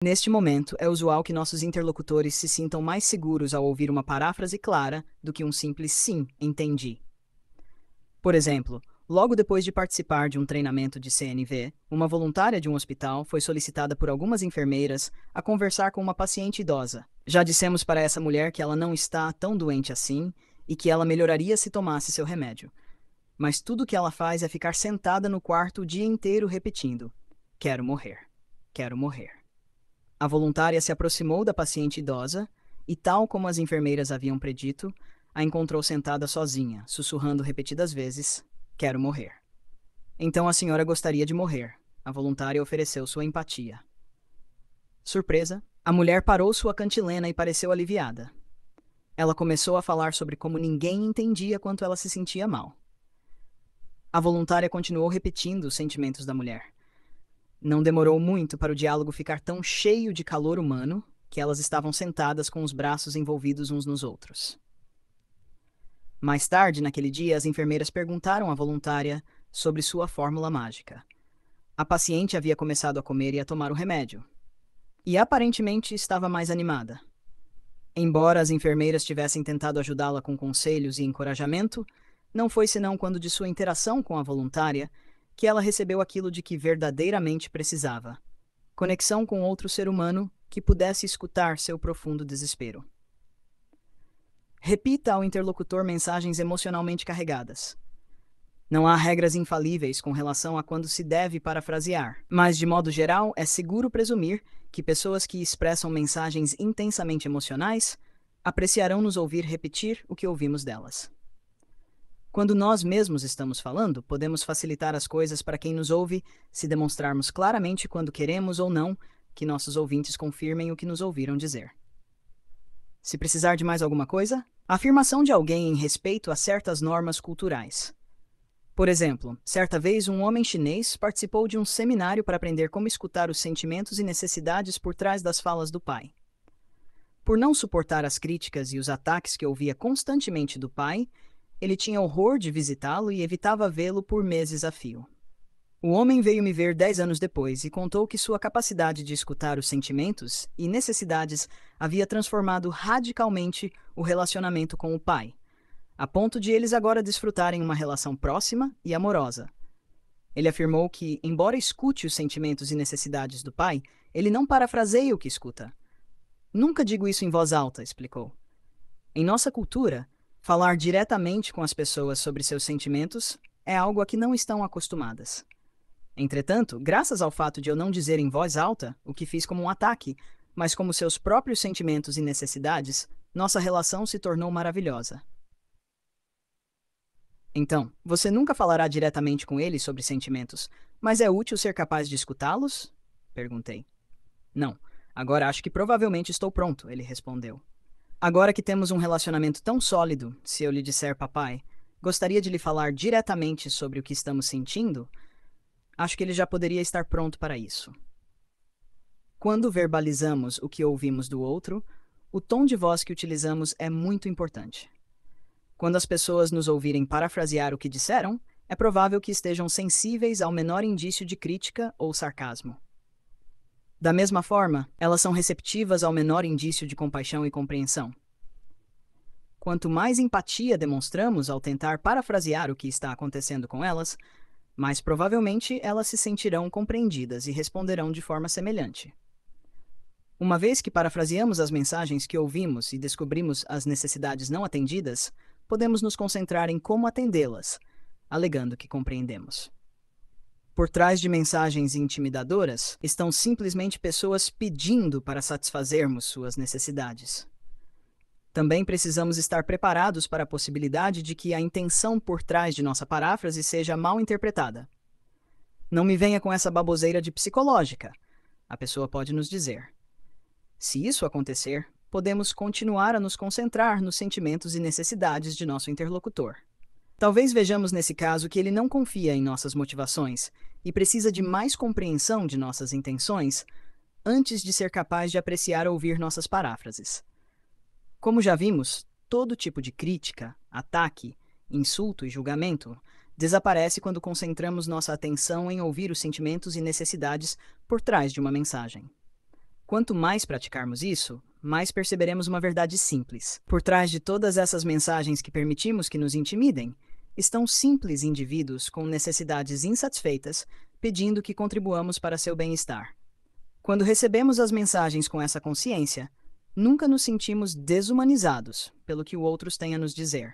Neste momento, é usual que nossos interlocutores se sintam mais seguros ao ouvir uma paráfrase clara do que um simples sim, entendi. Por exemplo, logo depois de participar de um treinamento de CNV, uma voluntária de um hospital foi solicitada por algumas enfermeiras a conversar com uma paciente idosa. Já dissemos para essa mulher que ela não está tão doente assim e que ela melhoraria se tomasse seu remédio. Mas tudo o que ela faz é ficar sentada no quarto o dia inteiro repetindo: quero morrer, quero morrer. A voluntária se aproximou da paciente idosa e, tal como as enfermeiras haviam predito, a encontrou sentada sozinha, sussurrando repetidas vezes: quero morrer. Então a senhora gostaria de morrer. A voluntária ofereceu sua empatia. Surpresa, a mulher parou sua cantilena e pareceu aliviada. Ela começou a falar sobre como ninguém entendia quanto ela se sentia mal. A voluntária continuou repetindo os sentimentos da mulher. Não demorou muito para o diálogo ficar tão cheio de calor humano que elas estavam sentadas com os braços envolvidos uns nos outros. Mais tarde, naquele dia, as enfermeiras perguntaram à voluntária sobre sua fórmula mágica. A paciente havia começado a comer e a tomar o remédio. E aparentemente estava mais animada. Embora as enfermeiras tivessem tentado ajudá-la com conselhos e encorajamento, não foi senão quando de sua interação com a voluntária que ela recebeu aquilo de que verdadeiramente precisava: conexão com outro ser humano que pudesse escutar seu profundo desespero. Repita ao interlocutor mensagens emocionalmente carregadas. Não há regras infalíveis com relação a quando se deve parafrasear, mas, de modo geral, é seguro presumir que pessoas que expressam mensagens intensamente emocionais apreciarão nos ouvir repetir o que ouvimos delas. Quando nós mesmos estamos falando, podemos facilitar as coisas para quem nos ouve se demonstrarmos claramente quando queremos ou não que nossos ouvintes confirmem o que nos ouviram dizer. Se precisar de mais alguma coisa, a afirmação de alguém em respeito a certas normas culturais. Por exemplo, certa vez um homem chinês participou de um seminário para aprender como escutar os sentimentos e necessidades por trás das falas do pai. Por não suportar as críticas e os ataques que ouvia constantemente do pai, ele tinha horror de visitá-lo e evitava vê-lo por meses a fio. O homem veio me ver 10 anos depois e contou que sua capacidade de escutar os sentimentos e necessidades havia transformado radicalmente o relacionamento com o pai, a ponto de eles agora desfrutarem uma relação próxima e amorosa. Ele afirmou que, embora escute os sentimentos e necessidades do pai, ele não parafraseia o que escuta. Nunca digo isso em voz alta, explicou. Em nossa cultura, falar diretamente com as pessoas sobre seus sentimentos é algo a que não estão acostumadas. Entretanto, graças ao fato de eu não dizer em voz alta o que fiz como um ataque, mas como seus próprios sentimentos e necessidades, nossa relação se tornou maravilhosa. Então, você nunca falará diretamente com ele sobre sentimentos, mas é útil ser capaz de escutá-los? Perguntei. Não, agora acho que provavelmente estou pronto, ele respondeu. Agora que temos um relacionamento tão sólido, se eu lhe disser papai, gostaria de lhe falar diretamente sobre o que estamos sentindo? Acho que ele já poderia estar pronto para isso. Quando verbalizamos o que ouvimos do outro, o tom de voz que utilizamos é muito importante. Quando as pessoas nos ouvirem parafrasear o que disseram, é provável que estejam sensíveis ao menor indício de crítica ou sarcasmo. Da mesma forma, elas são receptivas ao menor indício de compaixão e compreensão. Quanto mais empatia demonstramos ao tentar parafrasear o que está acontecendo com elas, mais provavelmente elas se sentirão compreendidas e responderão de forma semelhante. Uma vez que parafraseamos as mensagens que ouvimos e descobrimos as necessidades não atendidas, podemos nos concentrar em como atendê-las, alegando que compreendemos. Por trás de mensagens intimidadoras estão simplesmente pessoas pedindo para satisfazermos suas necessidades. Também precisamos estar preparados para a possibilidade de que a intenção por trás de nossa paráfrase seja mal interpretada. Não me venha com essa baboseira de psicológica, a pessoa pode nos dizer. Se isso acontecer, podemos continuar a nos concentrar nos sentimentos e necessidades de nosso interlocutor. Talvez vejamos nesse caso que ele não confia em nossas motivações e precisa de mais compreensão de nossas intenções antes de ser capaz de apreciar ou ouvir nossas paráfrases. Como já vimos, todo tipo de crítica, ataque, insulto e julgamento desaparece quando concentramos nossa atenção em ouvir os sentimentos e necessidades por trás de uma mensagem. Quanto mais praticarmos isso, mais perceberemos uma verdade simples. Por trás de todas essas mensagens que permitimos que nos intimidem, estão simples indivíduos com necessidades insatisfeitas, pedindo que contribuamos para seu bem-estar. Quando recebemos as mensagens com essa consciência, nunca nos sentimos desumanizados pelo que o outros têm a nos dizer.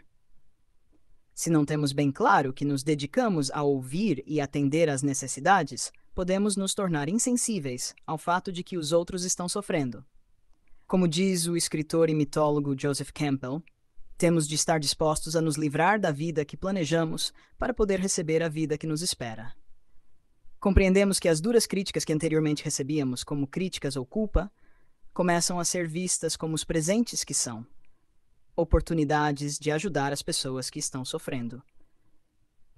Se não temos bem claro que nos dedicamos a ouvir e atender às necessidades, podemos nos tornar insensíveis ao fato de que os outros estão sofrendo. Como diz o escritor e mitólogo Joseph Campbell, temos de estar dispostos a nos livrar da vida que planejamos para poder receber a vida que nos espera. Compreendemos que as duras críticas que anteriormente recebíamos como críticas ou culpa começam a ser vistas como os presentes que são, oportunidades de ajudar as pessoas que estão sofrendo.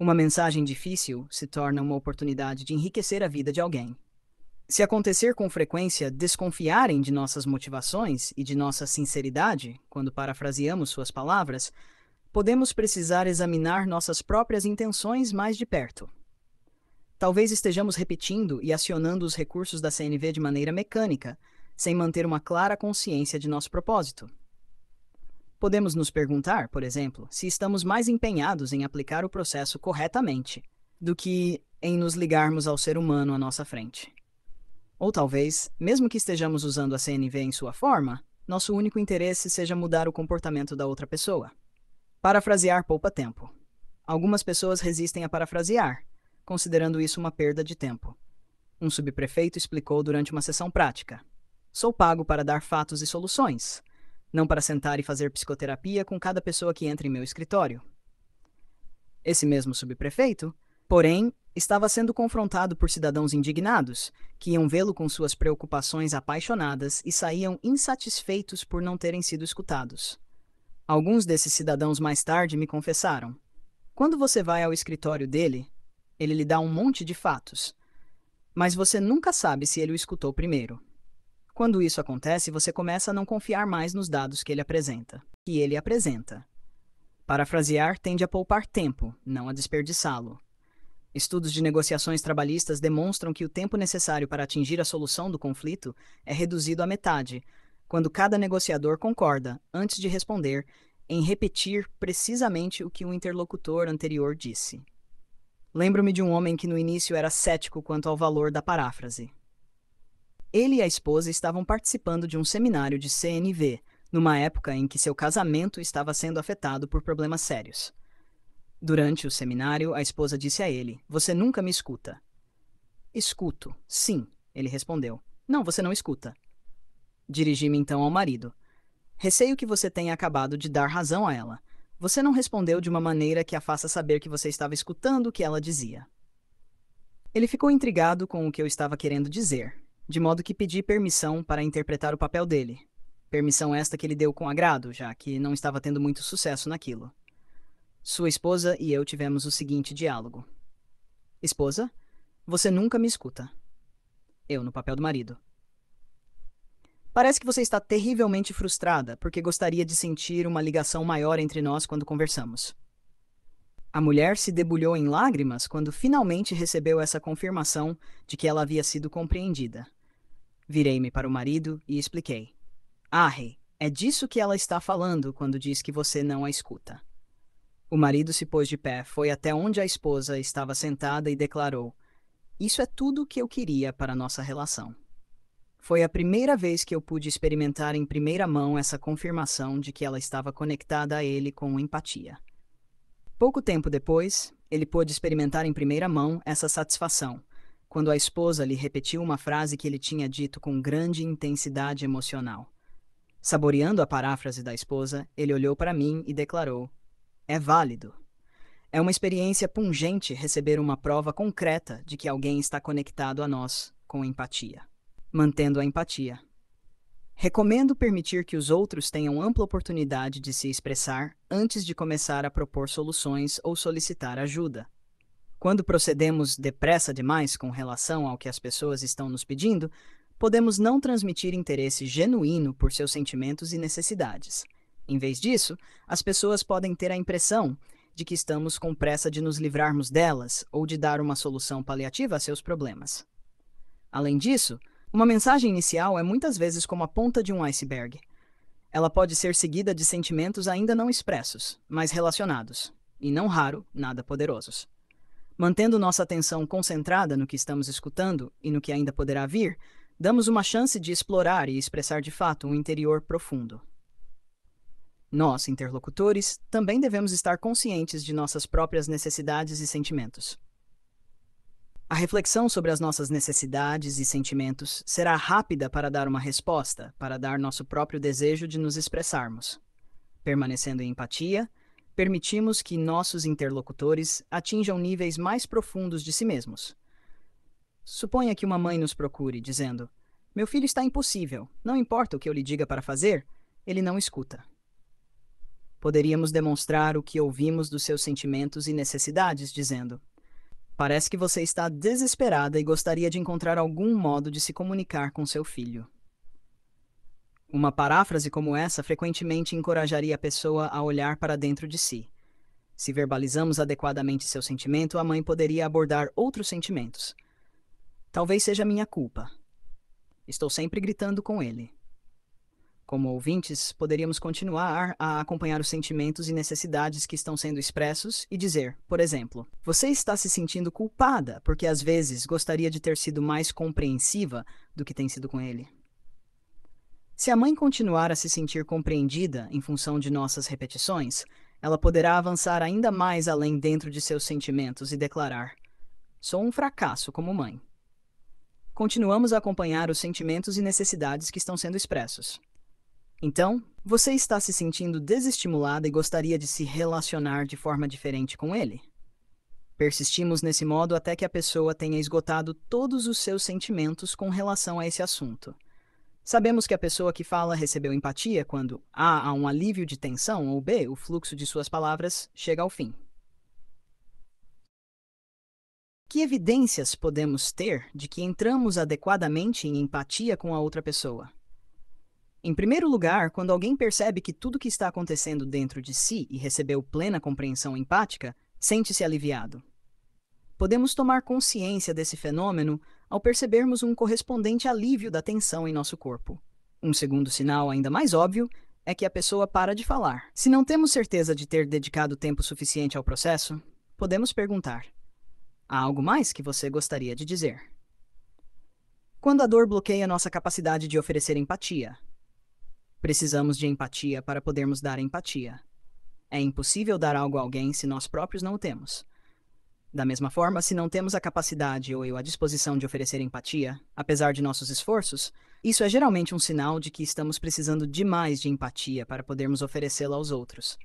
Uma mensagem difícil se torna uma oportunidade de enriquecer a vida de alguém. Se acontecer com frequência desconfiarem de nossas motivações e de nossa sinceridade, quando parafraseamos suas palavras, podemos precisar examinar nossas próprias intenções mais de perto. Talvez estejamos repetindo e acionando os recursos da CNV de maneira mecânica, sem manter uma clara consciência de nosso propósito. Podemos nos perguntar, por exemplo, se estamos mais empenhados em aplicar o processo corretamente do que em nos ligarmos ao ser humano à nossa frente. Ou talvez, mesmo que estejamos usando a CNV em sua forma, nosso único interesse seja mudar o comportamento da outra pessoa. Parafrasear poupa tempo. Algumas pessoas resistem a parafrasear, considerando isso uma perda de tempo. Um subprefeito explicou durante uma sessão prática: "Sou pago para dar fatos e soluções, não para sentar e fazer psicoterapia com cada pessoa que entra em meu escritório." Esse mesmo subprefeito, porém, estava sendo confrontado por cidadãos indignados, que iam vê-lo com suas preocupações apaixonadas e saíam insatisfeitos por não terem sido escutados. Alguns desses cidadãos mais tarde me confessaram: "Quando você vai ao escritório dele, ele lhe dá um monte de fatos, mas você nunca sabe se ele o escutou primeiro. Quando isso acontece, você começa a não confiar mais nos dados que ele apresenta. Parafrasear tende a poupar tempo, não a desperdiçá-lo. Estudos de negociações trabalhistas demonstram que o tempo necessário para atingir a solução do conflito é reduzido à metade, quando cada negociador concorda, antes de responder, em repetir precisamente o que o interlocutor anterior disse." Lembro-me de um homem que no início era cético quanto ao valor da paráfrase. Ele e a esposa estavam participando de um seminário de CNV, numa época em que seu casamento estava sendo afetado por problemas sérios. Durante o seminário, a esposa disse a ele: "Você nunca me escuta." "Escuto, sim," ele respondeu. "Não, você não escuta." Dirigi-me então ao marido. "Receio que você tenha acabado de dar razão a ela. Você não respondeu de uma maneira que a faça saber que você estava escutando o que ela dizia." Ele ficou intrigado com o que eu estava querendo dizer, de modo que pedi permissão para interpretar o papel dele. Permissão esta que ele deu com agrado, já que não estava tendo muito sucesso naquilo. Sua esposa e eu tivemos o seguinte diálogo: "Esposa, você nunca me escuta." Eu, no papel do marido: "Parece que você está terrivelmente frustrada porque gostaria de sentir uma ligação maior entre nós quando conversamos." A mulher se debulhou em lágrimas quando finalmente recebeu essa confirmação de que ela havia sido compreendida. Virei-me para o marido e expliquei: "Rei, é disso que ela está falando quando diz que você não a escuta." O marido se pôs de pé, foi até onde a esposa estava sentada e declarou: "Isso é tudo o que eu queria para nossa relação." Foi a primeira vez que eu pude experimentar em primeira mão essa confirmação de que ela estava conectada a ele com empatia. Pouco tempo depois, ele pôde experimentar em primeira mão essa satisfação, quando a esposa lhe repetiu uma frase que ele tinha dito com grande intensidade emocional. Saboreando a paráfrase da esposa, ele olhou para mim e declarou: "É válido." É uma experiência pungente receber uma prova concreta de que alguém está conectado a nós com empatia. Mantendo a empatia. Recomendo permitir que os outros tenham ampla oportunidade de se expressar antes de começar a propor soluções ou solicitar ajuda. Quando procedemos depressa demais com relação ao que as pessoas estão nos pedindo, podemos não transmitir interesse genuíno por seus sentimentos e necessidades. Em vez disso, as pessoas podem ter a impressão de que estamos com pressa de nos livrarmos delas ou de dar uma solução paliativa a seus problemas. Além disso, Uma mensagem inicial é muitas vezes como a ponta de um iceberg. Ela pode ser seguida de sentimentos ainda não expressos, mas relacionados, e não raro, nada poderosos. Mantendo nossa atenção concentrada no que estamos escutando e no que ainda poderá vir, damos uma chance de explorar e expressar de fato um interior profundo. Nós, interlocutores, também devemos estar conscientes de nossas próprias necessidades e sentimentos. A reflexão sobre as nossas necessidades e sentimentos será rápida para dar uma resposta, para dar nosso próprio desejo de nos expressarmos. Permanecendo em empatia, permitimos que nossos interlocutores atinjam níveis mais profundos de si mesmos. Suponha que uma mãe nos procure, dizendo: "Meu filho está impossível, não importa o que eu lhe diga para fazer, ele não escuta." Poderíamos demonstrar o que ouvimos dos seus sentimentos e necessidades, dizendo: "Parece que você está desesperada e gostaria de encontrar algum modo de se comunicar com seu filho." Uma paráfrase como essa frequentemente encorajaria a pessoa a olhar para dentro de si. Se verbalizamos adequadamente seu sentimento, a mãe poderia abordar outros sentimentos. Talvez seja minha culpa. Estou sempre gritando com ele. Como ouvintes, poderíamos continuar a acompanhar os sentimentos e necessidades que estão sendo expressos e dizer, por exemplo: "Você está se sentindo culpada porque às vezes gostaria de ter sido mais compreensiva do que tem sido com ele." Se a mãe continuar a se sentir compreendida em função de nossas repetições, ela poderá avançar ainda mais além dentro de seus sentimentos e declarar: "Sou um fracasso como mãe." Continuamos a acompanhar os sentimentos e necessidades que estão sendo expressos. Então, você está se sentindo desestimulada e gostaria de se relacionar de forma diferente com ele? Persistimos nesse modo até que a pessoa tenha esgotado todos os seus sentimentos com relação a esse assunto. Sabemos que a pessoa que fala recebeu empatia quando A, há um alívio de tensão, ou B, o fluxo de suas palavras chega ao fim. Que evidências podemos ter de que entramos adequadamente em empatia com a outra pessoa? Em primeiro lugar, quando alguém percebe que tudo o que está acontecendo dentro de si e recebeu plena compreensão empática, sente-se aliviado. Podemos tomar consciência desse fenômeno ao percebermos um correspondente alívio da tensão em nosso corpo. Um segundo sinal ainda mais óbvio é que a pessoa para de falar. Se não temos certeza de ter dedicado tempo suficiente ao processo, podemos perguntar: "Há algo mais que você gostaria de dizer?" Quando a dor bloqueia nossa capacidade de oferecer empatia. Precisamos de empatia para podermos dar empatia. É impossível dar algo a alguém se nós próprios não o temos. Da mesma forma, se não temos a capacidade ou a disposição de oferecer empatia, apesar de nossos esforços, isso é geralmente um sinal de que estamos precisando demais de empatia para podermos oferecê-la aos outros.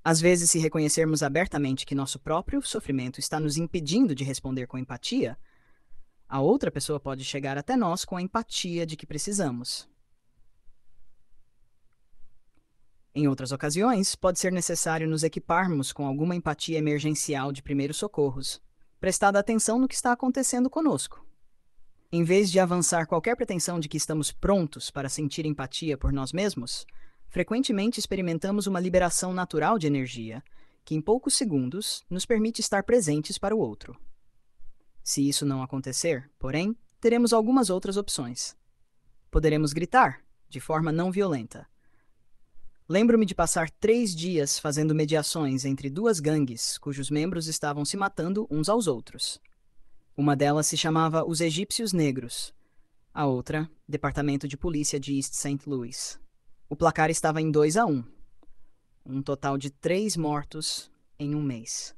Às vezes, se reconhecermos abertamente que nosso próprio sofrimento está nos impedindo de responder com empatia, a outra pessoa pode chegar até nós com a empatia de que precisamos. Em outras ocasiões, pode ser necessário nos equiparmos com alguma empatia emergencial de primeiros socorros, prestada atenção no que está acontecendo conosco. Em vez de avançar qualquer pretensão de que estamos prontos para sentir empatia por nós mesmos, frequentemente experimentamos uma liberação natural de energia, que em poucos segundos nos permite estar presentes para o outro. Se isso não acontecer, porém, teremos algumas outras opções. Poderemos gritar, de forma não violenta. Lembro-me de passar 3 dias fazendo mediações entre 2 gangues cujos membros estavam se matando uns aos outros. Uma delas se chamava Os Egípcios Negros. A outra, Departamento de Polícia de East St. Louis. O placar estava em 2-1. Um total de 3 mortos em um mês.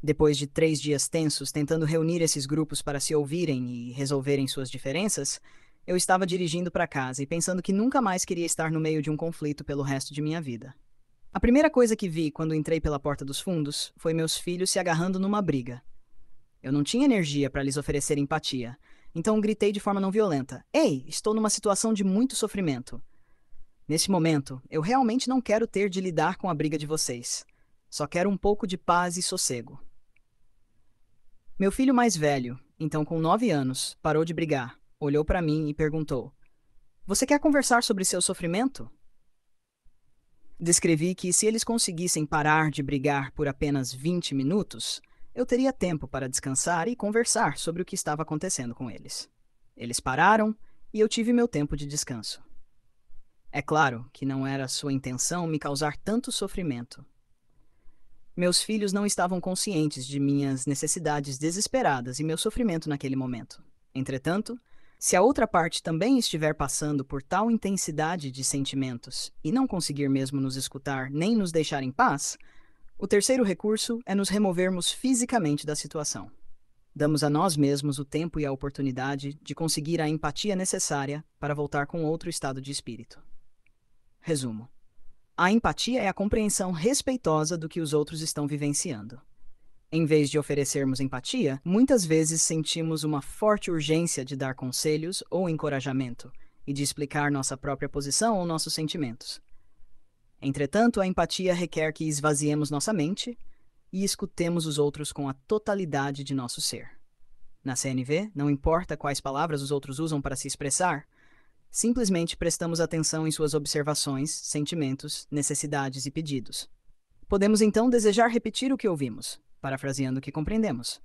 Depois de 3 dias tensos tentando reunir esses grupos para se ouvirem e resolverem suas diferenças, eu estava dirigindo para casa e pensando que nunca mais queria estar no meio de um conflito pelo resto de minha vida. A primeira coisa que vi quando entrei pela porta dos fundos foi meus filhos se agarrando numa briga. Eu não tinha energia para lhes oferecer empatia, então gritei de forma não violenta: "Ei, estou numa situação de muito sofrimento. Nesse momento, eu realmente não quero ter de lidar com a briga de vocês. Só quero um pouco de paz e sossego." Meu filho mais velho, então com 9 anos, parou de brigar, olhou para mim e perguntou: "Você quer conversar sobre seu sofrimento?" Descrevi que se eles conseguissem parar de brigar por apenas 20 minutos, eu teria tempo para descansar e conversar sobre o que estava acontecendo com eles. Eles pararam e eu tive meu tempo de descanso. É claro que não era sua intenção me causar tanto sofrimento. Meus filhos não estavam conscientes de minhas necessidades desesperadas e meu sofrimento naquele momento. Entretanto, se a outra parte também estiver passando por tal intensidade de sentimentos e não conseguir mesmo nos escutar nem nos deixar em paz, o terceiro recurso é nos removermos fisicamente da situação. Damos a nós mesmos o tempo e a oportunidade de conseguir a empatia necessária para voltar com outro estado de espírito. Resumo. A empatia é a compreensão respeitosa do que os outros estão vivenciando. Em vez de oferecermos empatia, muitas vezes sentimos uma forte urgência de dar conselhos ou encorajamento e de explicar nossa própria posição ou nossos sentimentos. Entretanto, a empatia requer que esvaziemos nossa mente e escutemos os outros com a totalidade de nosso ser. Na CNV, não importa quais palavras os outros usam para se expressar, simplesmente prestamos atenção em suas observações, sentimentos, necessidades e pedidos. Podemos então desejar repetir o que ouvimos, parafraseando o que compreendemos.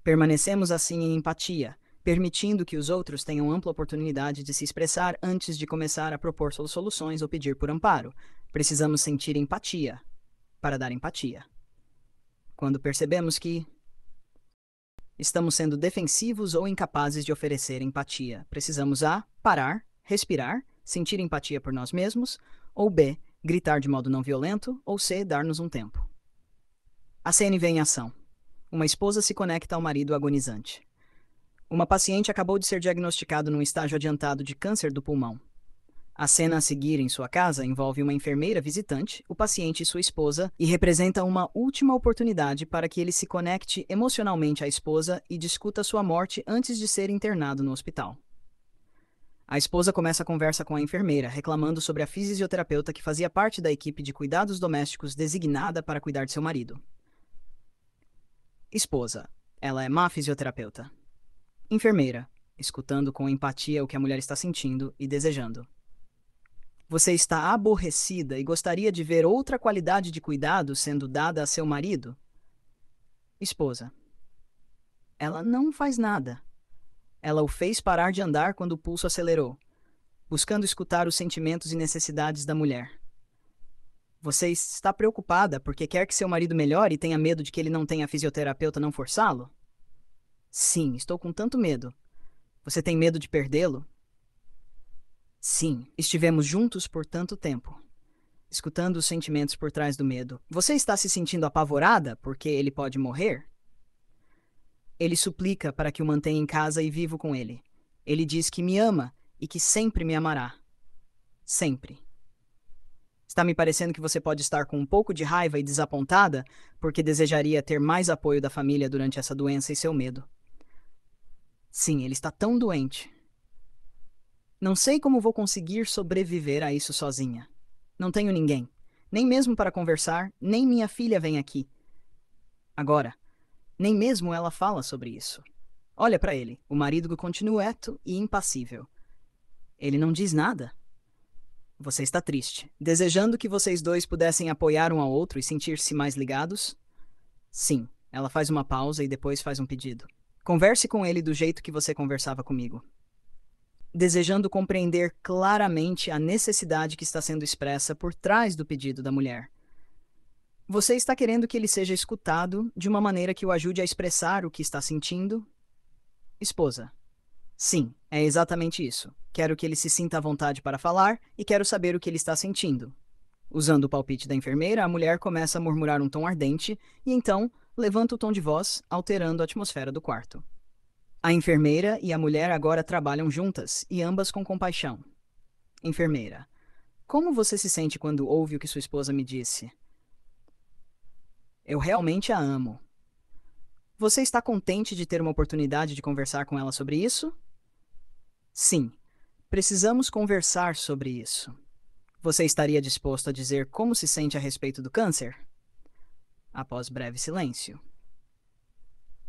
Permanecemos assim em empatia, permitindo que os outros tenham ampla oportunidade de se expressar antes de começar a propor soluções ou pedir por amparo. Precisamos sentir empatia para dar empatia. Quando percebemos que estamos sendo defensivos ou incapazes de oferecer empatia, precisamos A. Parar, respirar, sentir empatia por nós mesmos, ou B. Gritar de modo não violento, ou C. Dar-nos um tempo. A CNV em ação. Uma esposa se conecta ao marido agonizante. Uma paciente acabou de ser diagnosticado num estágio adiantado de câncer do pulmão. A cena a seguir em sua casa envolve uma enfermeira visitante, o paciente e sua esposa, e representa uma última oportunidade para que ele se conecte emocionalmente à esposa e discuta sua morte antes de ser internado no hospital. A esposa começa a conversa com a enfermeira, reclamando sobre a fisioterapeuta que fazia parte da equipe de cuidados domésticos designada para cuidar de seu marido. Esposa. Ela é má fisioterapeuta. Enfermeira. Escutando com empatia o que a mulher está sentindo e desejando. Você está aborrecida e gostaria de ver outra qualidade de cuidado sendo dada a seu marido? Esposa. Ela não faz nada. Ela o fez parar de andar quando o pulso acelerou, buscando escutar os sentimentos e necessidades da mulher. Você está preocupada porque quer que seu marido melhore e tenha medo de que ele não tenha fisioterapeuta não forçá-lo? Sim, estou com tanto medo. Você tem medo de perdê-lo? Sim, estivemos juntos por tanto tempo, escutando os sentimentos por trás do medo. Você está se sentindo apavorada porque ele pode morrer? Ele suplica para que o mantenha em casa e vivo com ele. Ele diz que me ama e que sempre me amará. Sempre. Está me parecendo que você pode estar com um pouco de raiva e desapontada porque desejaria ter mais apoio da família durante essa doença e seu medo. Sim, ele está tão doente. Não sei como vou conseguir sobreviver a isso sozinha. Não tenho ninguém, nem mesmo para conversar, nem minha filha vem aqui. Agora, nem mesmo ela fala sobre isso. Olha para ele, o marido continua quieto e impassível. Ele não diz nada. Você está triste, desejando que vocês dois pudessem apoiar um ao outro e sentir-se mais ligados? Sim, ela faz uma pausa e depois faz um pedido. Converse com ele do jeito que você conversava comigo. Desejando compreender claramente a necessidade que está sendo expressa por trás do pedido da mulher. Você está querendo que ele seja escutado de uma maneira que o ajude a expressar o que está sentindo? Esposa. Sim, é exatamente isso. Quero que ele se sinta à vontade para falar e quero saber o que ele está sentindo. Usando o palpite da enfermeira, a mulher começa a murmurar um tom ardente e então levanta o tom de voz, alterando a atmosfera do quarto. A enfermeira e a mulher agora trabalham juntas e ambas com compaixão. Enfermeira. Como você se sente quando ouve o que sua esposa me disse? Eu realmente a amo. Você está contente de ter uma oportunidade de conversar com ela sobre isso? Sim, precisamos conversar sobre isso. Você estaria disposto a dizer como se sente a respeito do câncer? Após breve silêncio.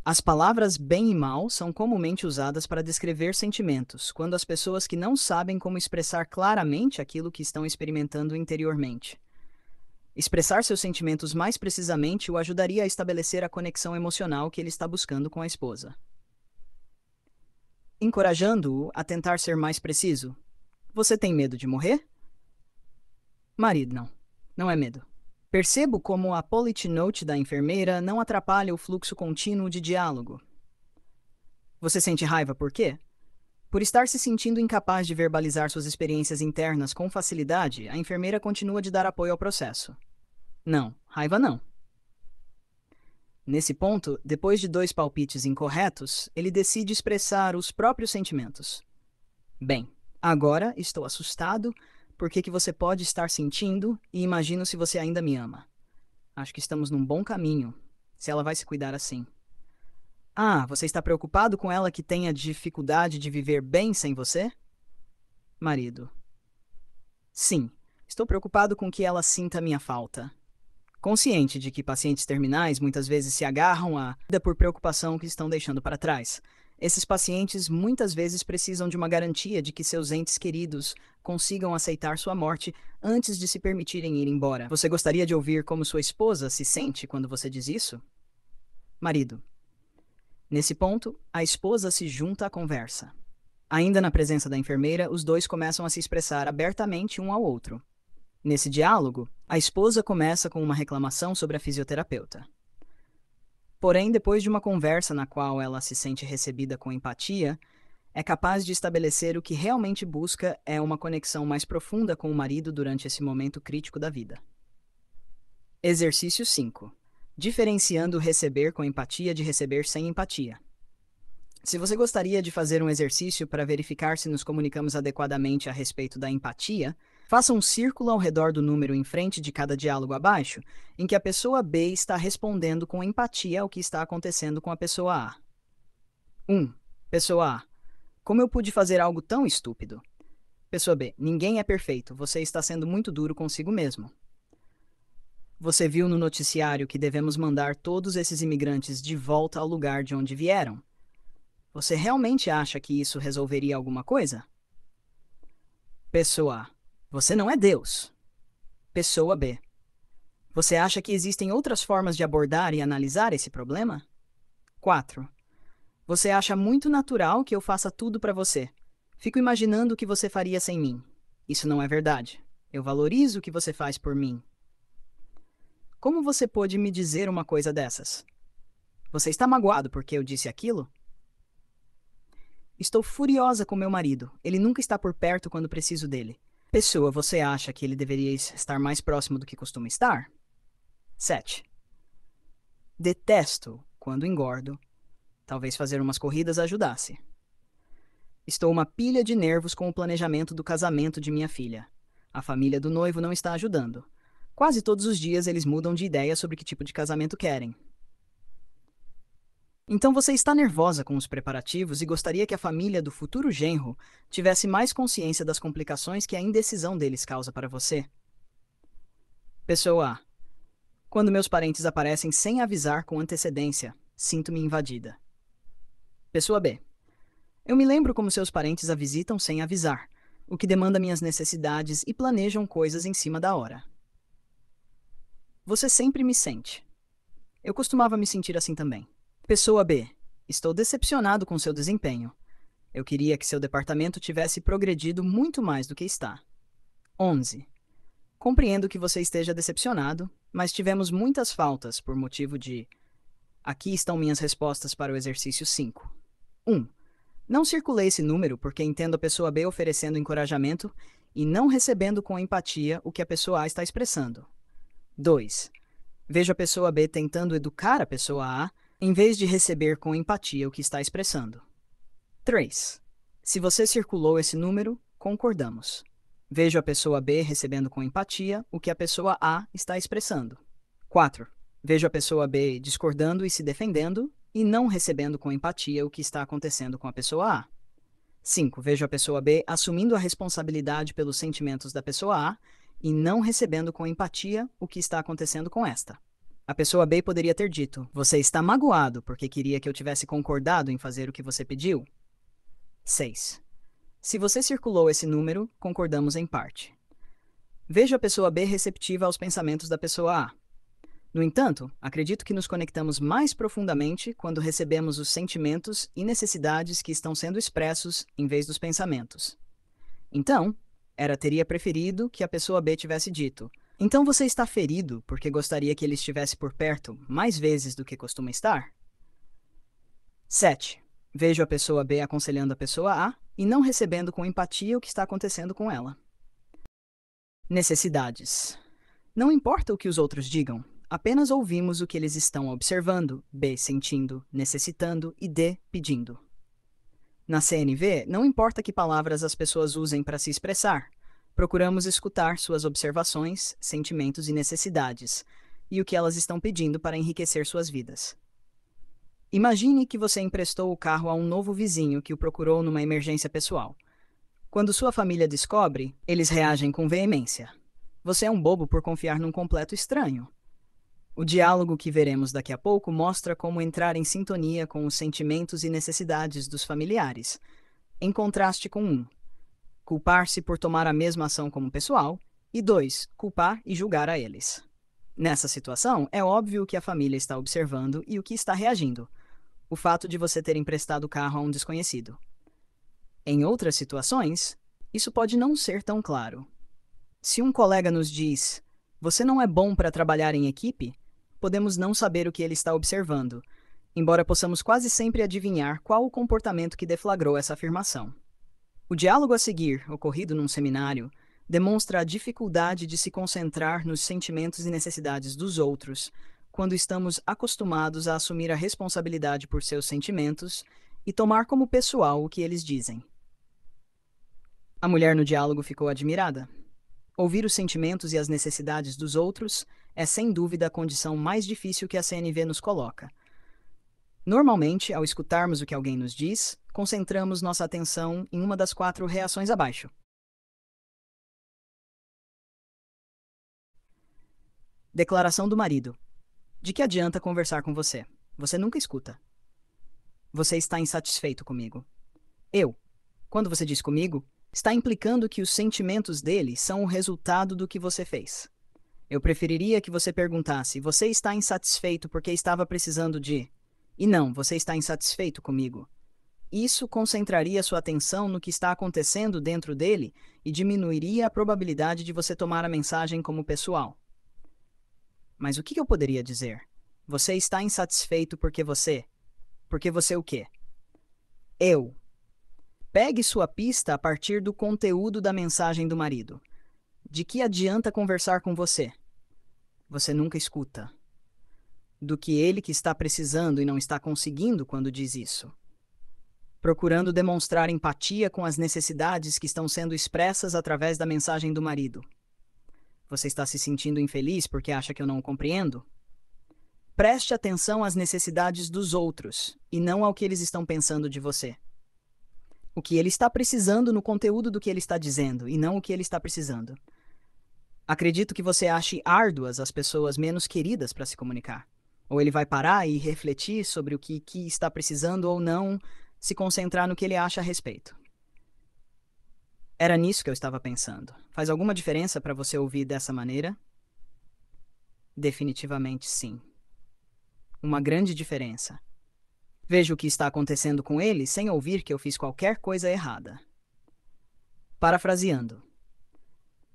As palavras bem e mal são comumente usadas para descrever sentimentos, quando as pessoas que não sabem como expressar claramente aquilo que estão experimentando interiormente. Expressar seus sentimentos mais precisamente o ajudaria a estabelecer a conexão emocional que ele está buscando com a esposa. encorajando-o a tentar ser mais preciso. Você tem medo de morrer? Marido, não. Não é medo. Percebo como a polite note da enfermeira não atrapalha o fluxo contínuo de diálogo. Você sente raiva por quê? Por estar se sentindo incapaz de verbalizar suas experiências internas com facilidade, a enfermeira continua de dar apoio ao processo. Não, raiva não. Nesse ponto, depois de 2 palpites incorretos, ele decide expressar os próprios sentimentos. Bem, agora estou assustado porque que você pode estar sentindo e imagino se você ainda me ama. Acho que estamos num bom caminho, se ela vai se cuidar assim. Ah, você está preocupado com ela que tenha dificuldade de viver bem sem você? Marido. Sim, estou preocupado com que ela sinta minha falta. Consciente de que pacientes terminais muitas vezes se agarram à vida por preocupação que estão deixando para trás. Esses pacientes muitas vezes precisam de uma garantia de que seus entes queridos consigam aceitar sua morte antes de se permitirem ir embora. Você gostaria de ouvir como sua esposa se sente quando você diz isso? Marido. Nesse ponto, a esposa se junta à conversa. Ainda na presença da enfermeira, os dois começam a se expressar abertamente um ao outro. Nesse diálogo, a esposa começa com uma reclamação sobre a fisioterapeuta. Porém, depois de uma conversa na qual ela se sente recebida com empatia, é capaz de estabelecer o que realmente busca é uma conexão mais profunda com o marido durante esse momento crítico da vida. Exercício 5. Diferenciando receber com empatia de receber sem empatia. Se você gostaria de fazer um exercício para verificar se nos comunicamos adequadamente a respeito da empatia, faça um círculo ao redor do número em frente de cada diálogo abaixo, em que a pessoa B está respondendo com empatia ao que está acontecendo com a pessoa A. 1. Pessoa A. Como eu pude fazer algo tão estúpido? Pessoa B. Ninguém é perfeito, você está sendo muito duro consigo mesmo. Você viu no noticiário que devemos mandar todos esses imigrantes de volta ao lugar de onde vieram? Você realmente acha que isso resolveria alguma coisa? Pessoa A. Você não é Deus. Pessoa B. Você acha que existem outras formas de abordar e analisar esse problema? 4. Você acha muito natural que eu faça tudo para você. Fico imaginando o que você faria sem mim. Isso não é verdade. Eu valorizo o que você faz por mim. Como você pôde me dizer uma coisa dessas? Você está magoado porque eu disse aquilo? Estou furiosa com meu marido. Ele nunca está por perto quando preciso dele. Pessoa, você acha que ele deveria estar mais próximo do que costuma estar? 7. Detesto quando engordo. Talvez fazer umas corridas ajudasse. Estou uma pilha de nervos com o planejamento do casamento de minha filha. A família do noivo não está ajudando. Quase todos os dias eles mudam de ideia sobre que tipo de casamento querem. Então você está nervosa com os preparativos e gostaria que a família do futuro genro tivesse mais consciência das complicações que a indecisão deles causa para você? Pessoa A. Quando meus parentes aparecem sem avisar com antecedência, sinto-me invadida. Pessoa B. Eu me lembro como seus parentes a visitam sem avisar, o que demanda minhas necessidades e planejam coisas em cima da hora. Você sempre me sente. Eu costumava me sentir assim também. Pessoa B. Estou decepcionado com seu desempenho. Eu queria que seu departamento tivesse progredido muito mais do que está. 11. Compreendo que você esteja decepcionado, mas tivemos muitas faltas por motivo de... Aqui estão minhas respostas para o exercício 5. 1. Não circulei esse número porque entendo a pessoa B oferecendo encorajamento e não recebendo com empatia o que a pessoa A está expressando. 2. Vejo a pessoa B tentando educar a pessoa A em vez de receber com empatia o que está expressando. 3. Se você circulou esse número, concordamos. Vejo a pessoa B recebendo com empatia o que a pessoa A está expressando. 4. Vejo a pessoa B discordando e se defendendo e não recebendo com empatia o que está acontecendo com a pessoa A. 5. Vejo a pessoa B assumindo a responsabilidade pelos sentimentos da pessoa A e não recebendo com empatia o que está acontecendo com esta. A pessoa B poderia ter dito: você está magoado porque queria que eu tivesse concordado em fazer o que você pediu? 6. Se você circulou esse número, concordamos em parte. Vejo a pessoa B receptiva aos pensamentos da pessoa A. No entanto, acredito que nos conectamos mais profundamente quando recebemos os sentimentos e necessidades que estão sendo expressos em vez dos pensamentos. Então, teria preferido que a pessoa B tivesse dito: então você está ferido porque gostaria que ele estivesse por perto mais vezes do que costuma estar? 7. Vejo a pessoa B aconselhando a pessoa A e não recebendo com empatia o que está acontecendo com ela. Necessidades. Não importa o que os outros digam, apenas ouvimos o que eles estão observando, B sentindo, necessitando e D pedindo. Na CNV, não importa que palavras as pessoas usem para se expressar, procuramos escutar suas observações, sentimentos e necessidades, e o que elas estão pedindo para enriquecer suas vidas. Imagine que você emprestou o carro a um novo vizinho que o procurou numa emergência pessoal. Quando sua família descobre, eles reagem com veemência. Você é um bobo por confiar num completo estranho. O diálogo que veremos daqui a pouco mostra como entrar em sintonia com os sentimentos e necessidades dos familiares, em contraste com 1. Culpar-se por tomar a mesma ação como pessoal, e 2. Culpar e julgar a eles. Nessa situação, é óbvio o que a família está observando e o que está reagindo. O fato de você ter emprestado o carro a um desconhecido. Em outras situações, isso pode não ser tão claro. Se um colega nos diz: você não é bom para trabalhar em equipe, podemos não saber o que ele está observando, embora possamos quase sempre adivinhar qual o comportamento que deflagrou essa afirmação. O diálogo a seguir, ocorrido num seminário, demonstra a dificuldade de se concentrar nos sentimentos e necessidades dos outros, quando estamos acostumados a assumir a responsabilidade por seus sentimentos e tomar como pessoal o que eles dizem. A mulher no diálogo ficou admirada. Ouvir os sentimentos e as necessidades dos outros é sem dúvida a condição mais difícil que a CNV nos coloca. Normalmente, ao escutarmos o que alguém nos diz, concentramos nossa atenção em uma das 4 reações abaixo. Declaração do marido. De que adianta conversar com você? Você nunca escuta. Você está insatisfeito comigo. Eu. Quando você diz comigo, está implicando que os sentimentos dele são o resultado do que você fez. Eu preferiria que você perguntasse: você está insatisfeito porque estava precisando de... E não, você está insatisfeito comigo. Isso concentraria sua atenção no que está acontecendo dentro dele e diminuiria a probabilidade de você tomar a mensagem como pessoal. Mas o que eu poderia dizer? Você está insatisfeito porque você... Porque você o quê? Eu. Pegue sua pista a partir do conteúdo da mensagem do marido. De que adianta conversar com você? Você nunca escuta. Do que ele que está precisando e não está conseguindo quando diz isso. Procurando demonstrar empatia com as necessidades que estão sendo expressas através da mensagem do marido. Você está se sentindo infeliz porque acha que eu não o compreendo? Preste atenção às necessidades dos outros e não ao que eles estão pensando de você. O que ele está precisando no conteúdo do que ele está dizendo e não o que ele está precisando. Acredito que você ache árduas as pessoas menos queridas para se comunicar. Ou ele vai parar e refletir sobre o que está precisando ou não, se concentrar no que ele acha a respeito. Era nisso que eu estava pensando. Faz alguma diferença para você ouvir dessa maneira? Definitivamente sim. Uma grande diferença. Vejo o que está acontecendo com ele sem ouvir que eu fiz qualquer coisa errada. Parafraseando.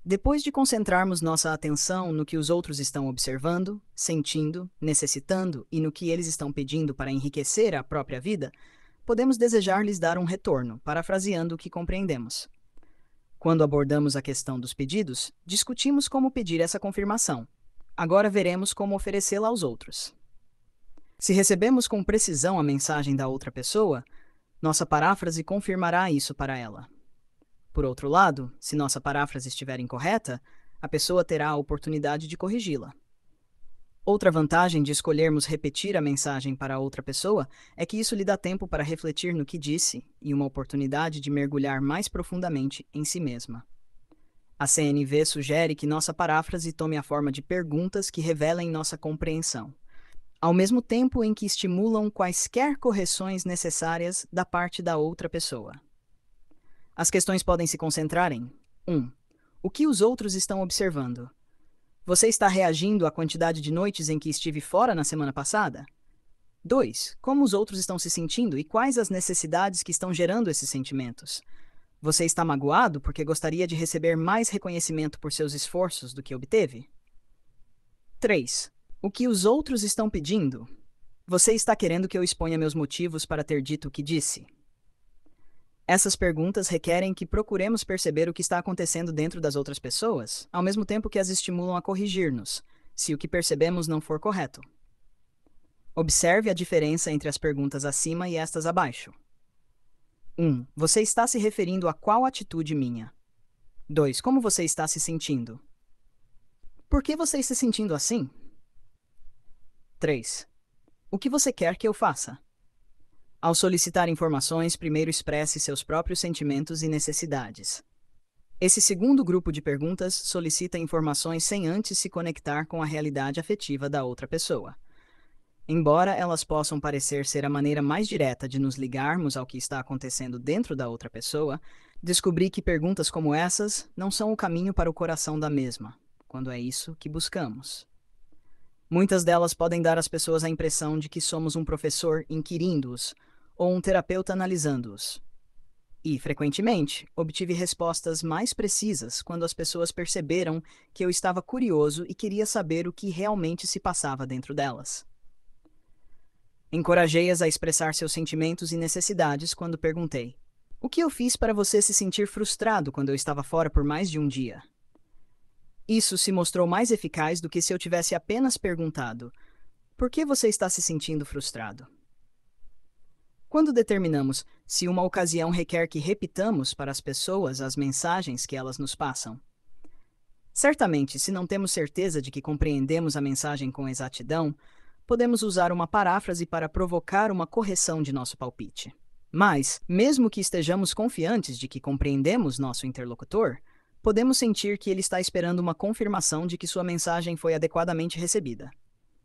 Depois de concentrarmos nossa atenção no que os outros estão observando, sentindo, necessitando e no que eles estão pedindo para enriquecer a própria vida, podemos desejar lhes dar um retorno, parafraseando o que compreendemos. Quando abordamos a questão dos pedidos, discutimos como pedir essa confirmação. Agora veremos como oferecê-la aos outros. Se recebemos com precisão a mensagem da outra pessoa, nossa paráfrase confirmará isso para ela. Por outro lado, se nossa paráfrase estiver incorreta, a pessoa terá a oportunidade de corrigi-la. Outra vantagem de escolhermos repetir a mensagem para outra pessoa é que isso lhe dá tempo para refletir no que disse e uma oportunidade de mergulhar mais profundamente em si mesma. A CNV sugere que nossa paráfrase tome a forma de perguntas que revelem nossa compreensão, ao mesmo tempo em que estimulam quaisquer correções necessárias da parte da outra pessoa. As questões podem se concentrar em 1. O que os outros estão observando? Você está reagindo à quantidade de noites em que estive fora na semana passada? 2. Como os outros estão se sentindo e quais as necessidades que estão gerando esses sentimentos? Você está magoado porque gostaria de receber mais reconhecimento por seus esforços do que obteve? 3. O que os outros estão pedindo? Você está querendo que eu exponha meus motivos para ter dito o que disse? Essas perguntas requerem que procuremos perceber o que está acontecendo dentro das outras pessoas, ao mesmo tempo que as estimulam a corrigir-nos, se o que percebemos não for correto. Observe a diferença entre as perguntas acima e estas abaixo. 1. Você está se referindo a qual atitude minha? 2. Como você está se sentindo? Por que você está se sentindo assim? 3. O que você quer que eu faça? Ao solicitar informações, primeiro expresse seus próprios sentimentos e necessidades. Esse segundo grupo de perguntas solicita informações sem antes se conectar com a realidade afetiva da outra pessoa. Embora elas possam parecer ser a maneira mais direta de nos ligarmos ao que está acontecendo dentro da outra pessoa, descobri que perguntas como essas não são o caminho para o coração da mesma, quando é isso que buscamos. Muitas delas podem dar às pessoas a impressão de que somos um professor inquirindo-os ou um terapeuta analisando-os. E, frequentemente, obtive respostas mais precisas quando as pessoas perceberam que eu estava curioso e queria saber o que realmente se passava dentro delas. Encorajei-as a expressar seus sentimentos e necessidades quando perguntei: o que eu fiz para você se sentir frustrado quando eu estava fora por mais de um dia? Isso se mostrou mais eficaz do que se eu tivesse apenas perguntado: por que você está se sentindo frustrado? Quando determinamos se uma ocasião requer que repitamos para as pessoas as mensagens que elas nos passam. Certamente, se não temos certeza de que compreendemos a mensagem com exatidão, podemos usar uma paráfrase para provocar uma correção de nosso palpite. Mas, mesmo que estejamos confiantes de que compreendemos nosso interlocutor, podemos sentir que ele está esperando uma confirmação de que sua mensagem foi adequadamente recebida.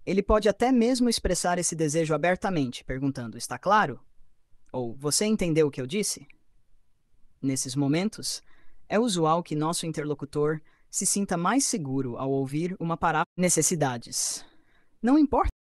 Ele pode até mesmo expressar esse desejo abertamente, perguntando: está claro? Ou você entendeu o que eu disse? Nesses momentos, é usual que nosso interlocutor se sinta mais seguro ao ouvir uma paráfrase. Necessidades. Não importa